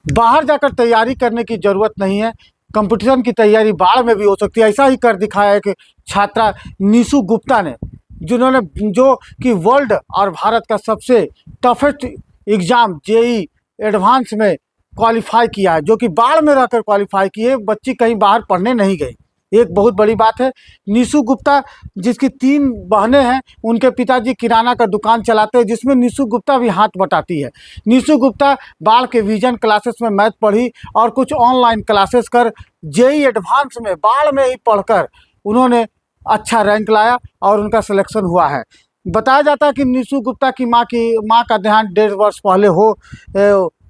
बाहर जाकर तैयारी करने की ज़रूरत नहीं है। कंपटीशन की तैयारी बाढ़ में भी हो सकती है। ऐसा ही कर दिखाया है कि छात्रा निशु गुप्ता ने, जिन्होंने जो कि वर्ल्ड और भारत का सबसे टफेस्ट एग्ज़ाम जेई एडवांस में क्वालिफाई किया है, जो कि बाढ़ में रहकर क्वालिफाई की है। बच्ची कहीं बाहर पढ़ने नहीं गई, एक बहुत बड़ी बात है। निशु गुप्ता, जिसकी 3 बहनें हैं, उनके पिताजी किराना का दुकान चलाते हैं, जिसमें निशु गुप्ता भी हाथ बटाती है। निशु गुप्ता बाढ़ के विजन क्लासेस में मैथ पढ़ी और कुछ ऑनलाइन क्लासेस कर जेई एडवांस में बाढ़ में ही पढ़कर उन्होंने अच्छा रैंक लाया और उनका सिलेक्शन हुआ है। बताया जाता है कि निशु गुप्ता की माँ का देहांत 1.5 वर्ष पहले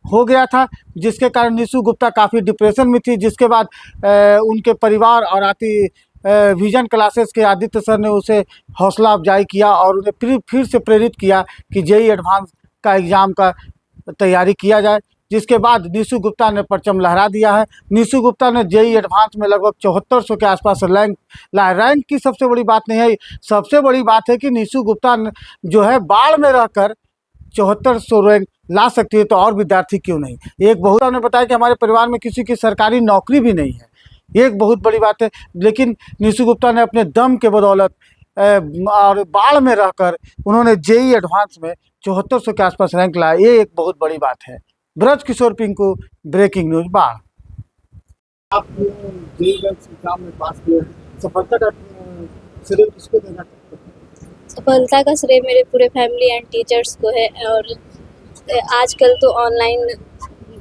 हो गया था, जिसके कारण निशु गुप्ता काफ़ी डिप्रेशन में थी। जिसके बाद उनके परिवार और विजन क्लासेस के आदित्य सर ने उसे हौसला अफजाई किया और उन्हें फिर से प्रेरित किया कि जेई एडवांस का एग्ज़ाम का तैयारी किया जाए। जिसके बाद निशु गुप्ता ने परचम लहरा दिया है। निशु गुप्ता ने जेई एडवांस में लगभग 7400 के आसपास रैंक लाया। रैंक की सबसे बड़ी बात नहीं है, सबसे बड़ी बात है कि निशु गुप्ता जो है बाढ़ में रहकर 7400 रैंक ला सकती है, तो और विद्यार्थी क्यों नहीं। एक बहुत ने बताया कि हमारे परिवार में किसी की सरकारी नौकरी भी नहीं है, एक बहुत बड़ी बात है। लेकिन निशु गुप्ता ने अपने दम के बदौलत और बाढ़ में रहकर उन्होंने जेई एडवांस में 7400 के आसपास रैंक लाया, ये एक बहुत बड़ी बात है। ब्रज किशोर पिंकू, ब्रेकिंग न्यूज बाढ़। आप जेई एग्जाम में पास किए, सफलता का श्रेय किसको देना चाहते हैं? सफलता का श्रेय मेरे पूरे फैमिली एंड टीचर्स को है। और आजकल तो ऑनलाइन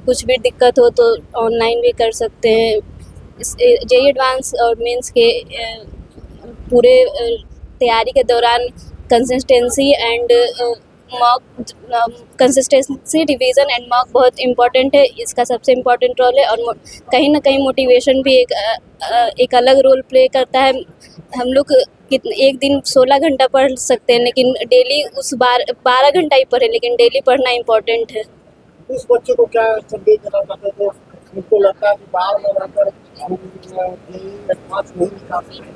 कुछ भी दिक्कत हो तो ऑनलाइन भी कर सकते हैं। जेई एडवांस और मेंस के पूरे तैयारी के दौरान consistency and consistency, revision and mock बहुत इम्पॉर्टेंट है। इसका सबसे इम्पॉर्टेंट रोल है और कहीं ना कहीं मोटिवेशन भी एक अलग रोल प्ले करता है। हम लोग एक दिन 16 घंटा पढ़ सकते हैं, लेकिन डेली उस 12 घंटा ही पढ़े, लेकिन डेली पढ़ना इम्पोर्टेंट है। उस बच्चे को क्या संदेश देना चाहते हैं तो उनको लगता है कि बाहर में रहकर एडवांस नहीं निकाल सकते?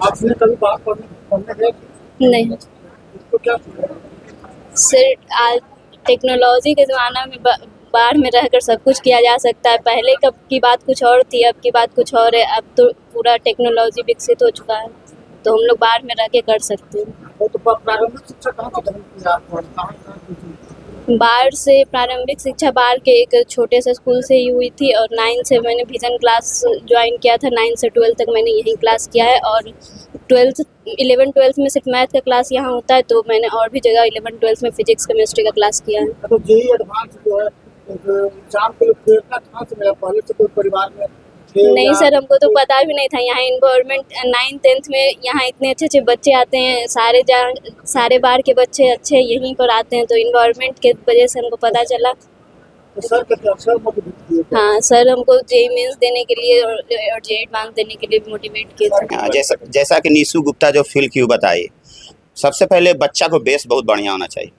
आपने कभी बाहर पढ़ने गए? नहीं उसको क्या सर, आज टेक्नोलॉजी के ज़माना में बाहर में रहकर सब कुछ किया जा सकता है। पहले कब की बात कुछ और थी, अब की बात कुछ और है। अब तो पूरा टेक्नोलॉजी विकसित हो चुका है, तो हम लोग बाहर में रह के कर सकते हैं। तो प्रारंभिक शिक्षा कहाँ से ग्रहण किया आपने? बाहर से प्रारंभिक शिक्षा बाहर के एक छोटे से स्कूल से ही हुई थी और 9 से मैंने विजन क्लास ज्वाइन किया था। 9 से 12 तक मैंने यहीं क्लास किया है और 11-12 में सिर्फ मैथ का क्लास यहाँ होता है, तो मैंने और भी जगह 11-12 में फिजिक्स केमिस्ट्री का क्लास किया है। तो जेई एडवांस जो है एग्जाम के लिए प्रेरणा कहाँ से मिला? पहले से कोई परिवार में नहीं सर, हमको तो पता भी नहीं था। यहाँ इन्वायरमेंट 9th-10th में यहाँ इतने अच्छे अच्छे बच्चे आते हैं, सारे बाहर के बच्चे अच्छे यहीं पर आते हैं, तो इन्वायरमेंट के वजह से हमको पता चला। तो सर हाँ, सर हमको जेई मेंस देने के लिए और जेई एडवांस देने के लिए भी मोटिवेट किए थे। जैसा कि निशु गुप्ता जो फील क्यों बताई, सबसे पहले बच्चा को बेस बहुत बढ़िया होना चाहिए।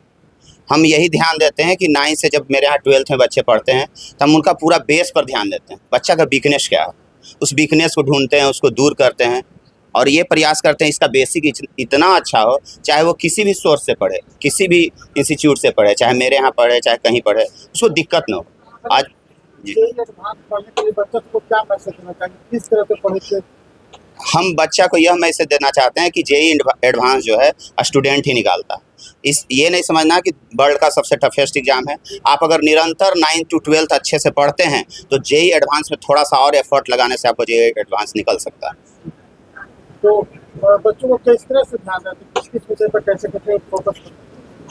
हम यही ध्यान देते हैं कि 9 से जब मेरे यहाँ 12th में बच्चे पढ़ते हैं तो हम उनका पूरा बेस पर ध्यान देते हैं। बच्चा का वीकनेस क्या है, उस वीकनेस को ढूंढते हैं, उसको दूर करते हैं और ये प्रयास करते हैं इसका बेसिक इतना अच्छा हो, चाहे वो किसी भी सोर्स से पढ़े, किसी भी इंस्टीट्यूट से पढ़े, चाहे मेरे यहाँ पढ़े चाहे कहीं पढ़े, उसको दिक्कत न हो। आज जी पढ़ने के लिए बच्चों को क्या मैसेज देना चाहिए, किस तरह से पढ़े? हम बच्चा को यह मैसेज देना चाहते हैं कि जेई एडवांस जो है स्टूडेंट ही निकालता है। ये नहीं समझना कि वर्ल्ड का सबसे टफेस्ट एग्जाम है। आप अगर निरंतर 9 to 12 अच्छे से पढ़ते हैं तो जेई एडवांस में थोड़ा सा और एफर्ट लगाने से आपको जेई एडवांस निकल सकता है। तो बच्चों को किस तरह से ध्यान देते हैं, किस विषय पर कैसे फोकस करते हैं?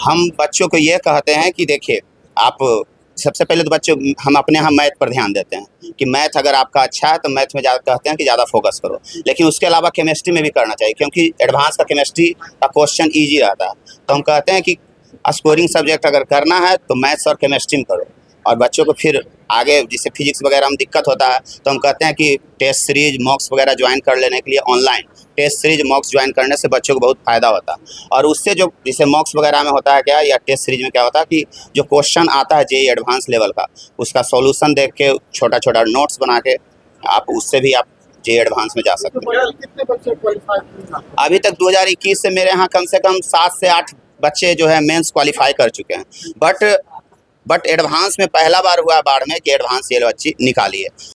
हम बच्चों को ये कहते हैं कि देखिए, आप सबसे पहले तो बच्चों हम अपने यहाँ मैथ पर ध्यान देते हैं कि मैथ अगर आपका अच्छा है तो मैथ में ज़्यादा कहते हैं कि ज़्यादा फोकस करो, लेकिन उसके अलावा केमिस्ट्री में भी करना चाहिए, क्योंकि एडवांस का केमिस्ट्री का क्वेश्चन ईजी रहता है। तो हम कहते हैं कि स्कोरिंग सब्जेक्ट अगर करना है तो मैथ्स और केमिस्ट्री में करो। और बच्चों को फिर आगे जिससे फिजिक्स वगैरह में दिक्कत होता है तो हम कहते हैं कि टेस्ट सीरीज मॉक्स वगैरह ज्वाइन कर लेने के लिए online test series mocks join करने से बच्चों को बहुत फ़ायदा होता है। और उससे जो जैसे मॉक्स वगैरह में होता है क्या, या टेस्ट सीरीज में क्या होता है कि जो क्वेश्चन आता है जेई एडवांस लेवल का, उसका सॉल्यूशन देख के छोटा छोटा नोट्स बना के आप उससे भी आप जेई एडवांस में जा सकते हैं। कितने बच्चे क्वालिफाई किए? अभी तक 2021 से मेरे यहाँ कम से कम 7 से 8 बच्चे जो है मेंस क्वालिफाई कर चुके हैं। बट बट एडवांस में पहला बार हुआ बाढ़ में कि एडवांस ये बच्ची निकाली है।